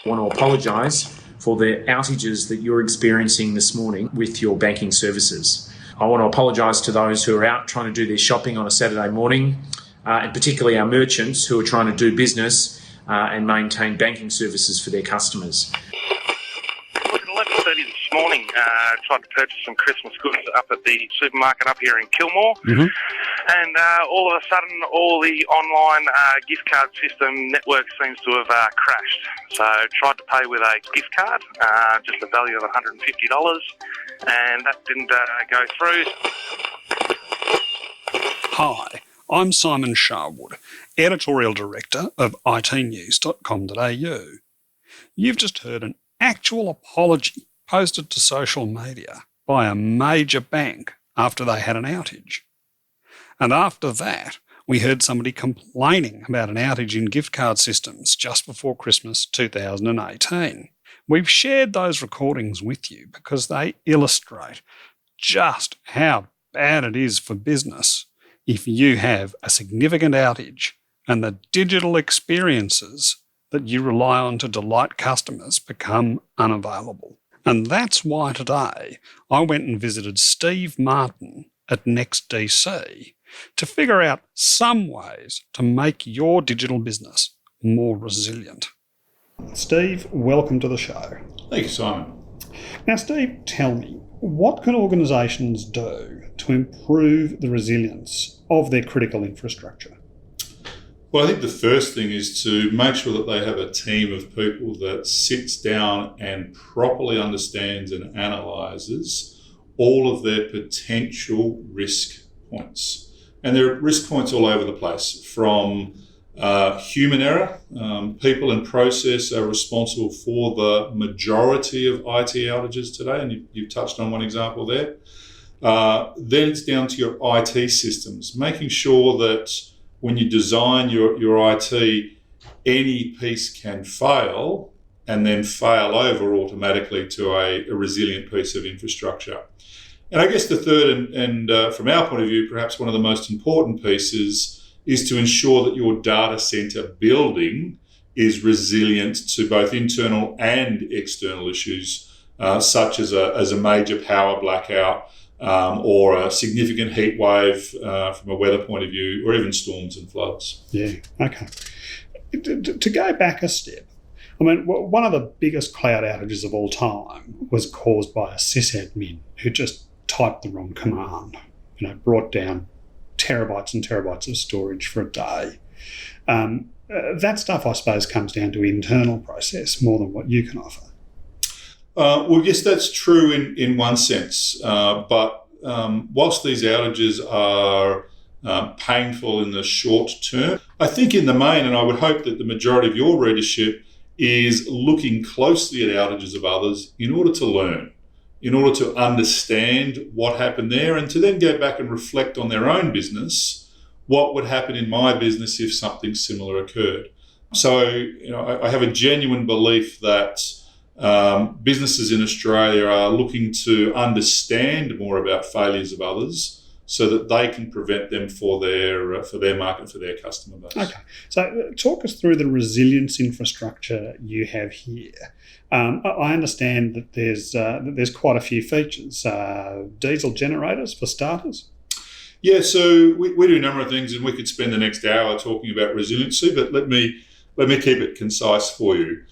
I want to apologise for the outages that you're experiencing this morning with your banking services. I want to apologise to those who are out trying to do their shopping on a Saturday morning, and particularly our merchants who are trying to do business and maintain banking services for their customers. Look, at 11:30 this morning, tried to purchase some Christmas goods up at the supermarket up here in Kilmore, and all of a sudden all the online gift card system network seems to have crashed. So tried to pay with a gift card, just the value of $150, and that didn't go through. Hi, I'm Simon Sharwood, Editorial Director of ITNews.com.au. You've just heard an actual apology posted to social media by a major bank after they had an outage. And after that, we heard somebody complaining about an outage in gift card systems just before Christmas 2018. We've shared those recordings with you because they illustrate just how bad it is for business if you have a significant outage and the digital experiences that you rely on to delight customers become unavailable. And that's why today I went and visited Steve Martin at NEXTDC to figure out some ways to make your digital business more resilient. Steve, welcome to the show. Thank you, Simon. Now, Steve, tell me, what can organisations do to improve the resilience of their critical infrastructure? Well, I think the first thing is to make sure that they have a team of people that sits down and properly understands and analyses all of their potential risk points. And there are risk points all over the place, from human error. People and process are responsible for the majority of IT outages today, and you've touched on one example there. Then it's down to your IT systems, making sure that when you design your IT, any piece can fail and then fail over automatically to a resilient piece of infrastructure. And I guess the third, and from our point of view, perhaps one of the most important pieces, is to ensure that your data center building is resilient to both internal and external issues, such as a major power blackout, or a significant heat wave from a weather point of view, or even storms and floods. Yeah, okay. To go back a step, I mean, one of the biggest cloud outages of all time was caused by a sysadmin who just typed the wrong command, brought down terabytes and terabytes of storage for a day. That stuff, I suppose, comes down to internal process more than what you can offer. Well, yes, that's true in one sense. But whilst these outages are painful in the short term, I think in the main, and I would hope that the majority of your readership is looking closely at outages of others in order to learn, in order to understand what happened there, and to then go back and reflect on their own business. What would happen in my business if something similar occurred? So, I have a genuine belief that businesses in Australia are looking to understand more about failures of others so that they can prevent them for their market, for their customer base. Okay, so talk us through the resilience infrastructure you have here. I understand that there's quite a few features. Diesel generators for starters. Yeah, so we do a number of things, and we could spend the next hour talking about resiliency, but let me keep it concise for you.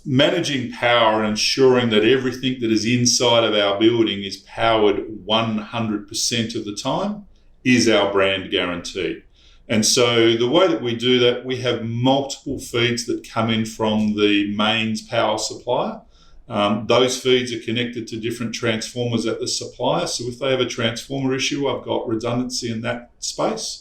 Managing power and ensuring that everything that is inside of our building is powered 100% of the time is our brand guarantee. And so the way that we do that, we have multiple feeds that come in from the mains power supplier. Those feeds are connected to different transformers at the supplier. So if they have a transformer issue, I've got redundancy in that space.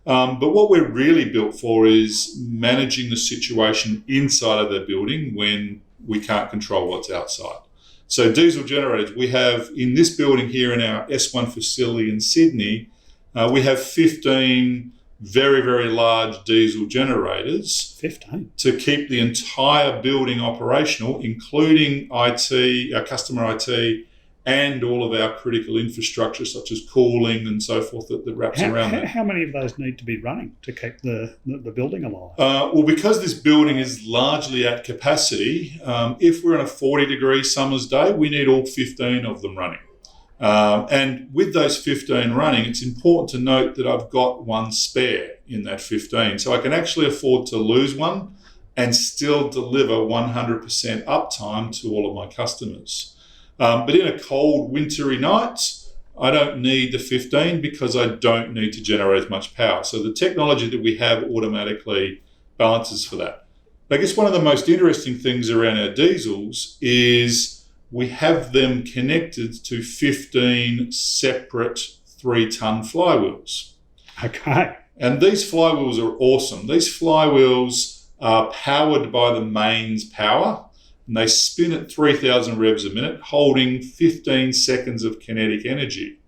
But what we're really built for is managing the situation inside of the building when we can't control what's outside. So diesel generators, we have in this building here in our S1 facility in Sydney, we have 15 very, very large diesel generators. 15? To keep the entire building operational, including IT, our customer IT, and all of our critical infrastructure, such as cooling and so forth, that wraps around that. How many of those need to be running to keep the building alive? Well, because this building is largely at capacity, if we're on a 40-degree summer's day, we need all 15 of them running. And with those 15 running, it's important to note that I've got one spare in that 15. So I can actually afford to lose one and still deliver 100% uptime to all of my customers. But in a cold, wintry night, I don't need the 15 because I don't need to generate as much power. So the technology that we have automatically balances for that. I guess one of the most interesting things around our diesels is we have them connected to 15 separate 3-ton flywheels. Okay. And these flywheels are awesome. These flywheels are powered by the mains power, and they spin at 3,000 revs a minute, holding 15 seconds of kinetic energy.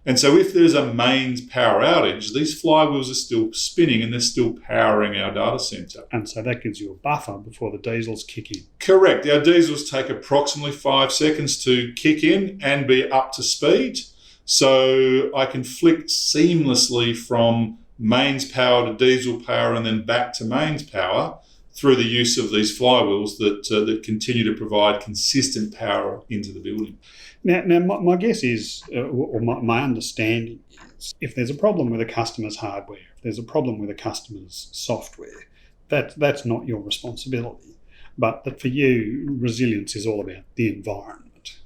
And so if there's a mains power outage, these flywheels are still spinning and they're still powering our data center. And so that gives you a buffer before the diesels kick in. Correct. Our diesels take approximately 5 seconds to kick in and be up to speed. So I can flick seamlessly from mains power to diesel power and then back to mains power through the use of these flywheels that continue to provide consistent power into the building. Now my guess is, or my understanding is, if there's a problem with a customer's hardware, if there's a problem with a customer's software, that's not your responsibility. But that for you, resilience is all about the environment.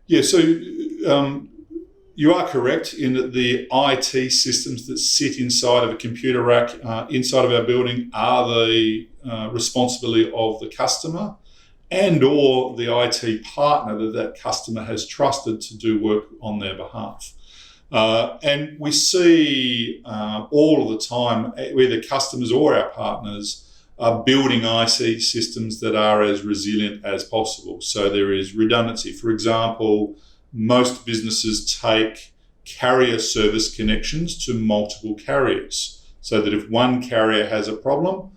Yeah, so you are correct in that the IT systems that sit inside of a computer rack inside of our building are the responsibility of the customer and or the IT partner that customer has trusted to do work on their behalf. And we see all of the time, whether customers or our partners are building IC systems that are as resilient as possible. So there is redundancy. For example, most businesses take carrier service connections to multiple carriers so that if one carrier has a problem,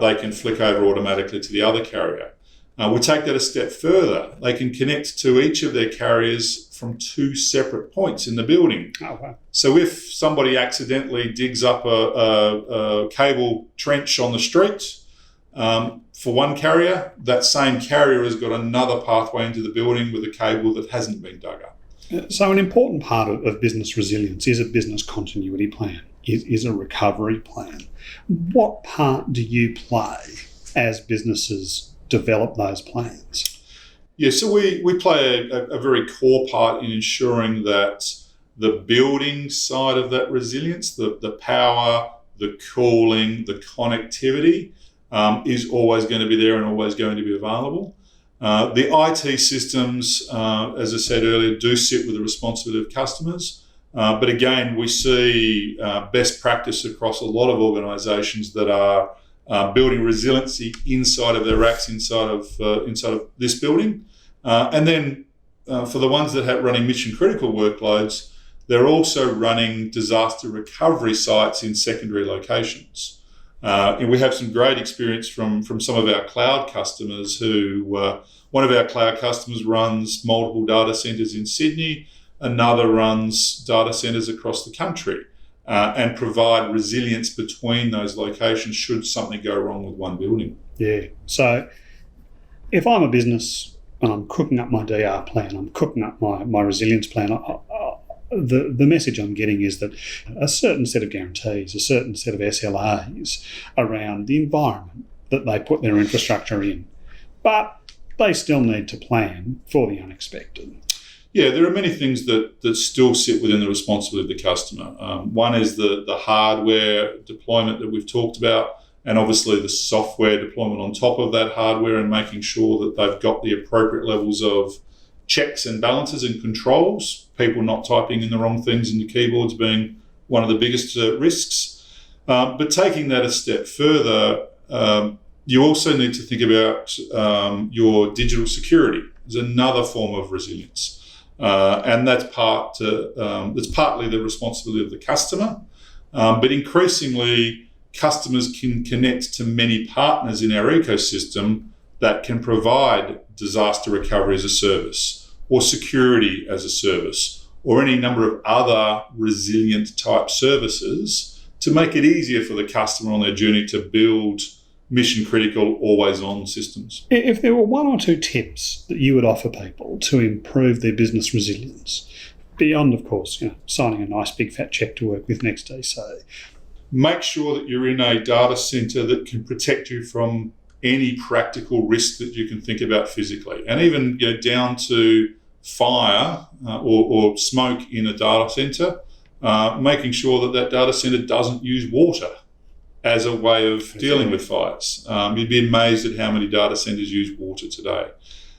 they can flick over automatically to the other carrier. We take that a step further. They can connect to each of their carriers from 2 separate points in the building. Oh, wow. So if somebody accidentally digs up a cable trench on the street for one carrier, that same carrier has got another pathway into the building with a cable that hasn't been dug up. So an important part of business resilience is a business continuity plan, is a recovery plan. What part do you play as businesses develop those plans? Yeah, so we play a very core part in ensuring that the building side of that resilience, the power, the cooling, the connectivity is always going to be there and always going to be available. The IT systems, as I said earlier, do sit with the responsibility of customers. But again, we see best practice across a lot of organisations that are building resiliency inside of their racks, inside of this building. And then for the ones that have running mission critical workloads, they're also running disaster recovery sites in secondary locations. And we have some great experience from some of our cloud customers who, one of our cloud customers runs multiple data centres in Sydney, another runs data centres across the country, and provide resilience between those locations should something go wrong with one building. Yeah. So if I'm a business and I'm cooking up my DR plan, I'm cooking up my resilience plan, the message I'm getting is that a certain set of guarantees, a certain set of SLAs around the environment that they put their infrastructure in, but they still need to plan for the unexpected. Yeah, there are many things that still sit within the responsibility of the customer. One is the hardware deployment that we've talked about, and obviously the software deployment on top of that hardware and making sure that they've got the appropriate levels of checks and balances and controls, people not typing in the wrong things into keyboards being one of the biggest risks. But taking that a step further, you also need to think about your digital security as another form of resilience. And that's partly the responsibility of the customer. But increasingly, customers can connect to many partners in our ecosystem that can provide disaster recovery as a service, or security as a service, or any number of other resilient type services to make it easier for the customer on their journey to build mission critical, always on systems. If there were one or two tips that you would offer people to improve their business resilience, beyond, of course, signing a nice big fat cheque to work with NEXTDC, make sure that you're in a data centre that can protect you from any practical risk that you can think about physically, and even down to fire or smoke in a data centre, making sure that that data centre doesn't use water as a way of dealing with fires. You'd be amazed at how many data centres use water today.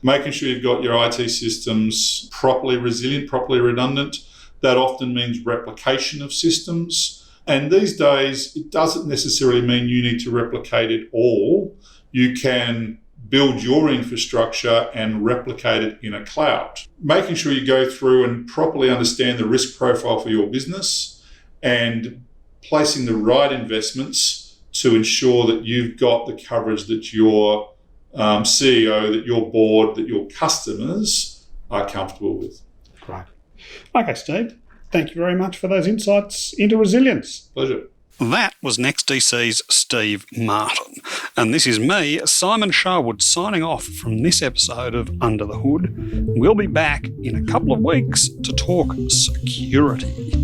Making sure you've got your IT systems properly resilient, properly redundant. That often means replication of systems. And these days, it doesn't necessarily mean you need to replicate it all. You can build your infrastructure and replicate it in a cloud. Making sure you go through and properly understand the risk profile for your business and placing the right investments to ensure that you've got the coverage that your CEO, that your board, that your customers are comfortable with. Great. Okay, Steve, thank you very much for those insights into resilience. Pleasure. That was NEXTDC's Steve Martin. And this is me, Simon Sharwood, signing off from this episode of Under the Hood. We'll be back in a couple of weeks to talk security.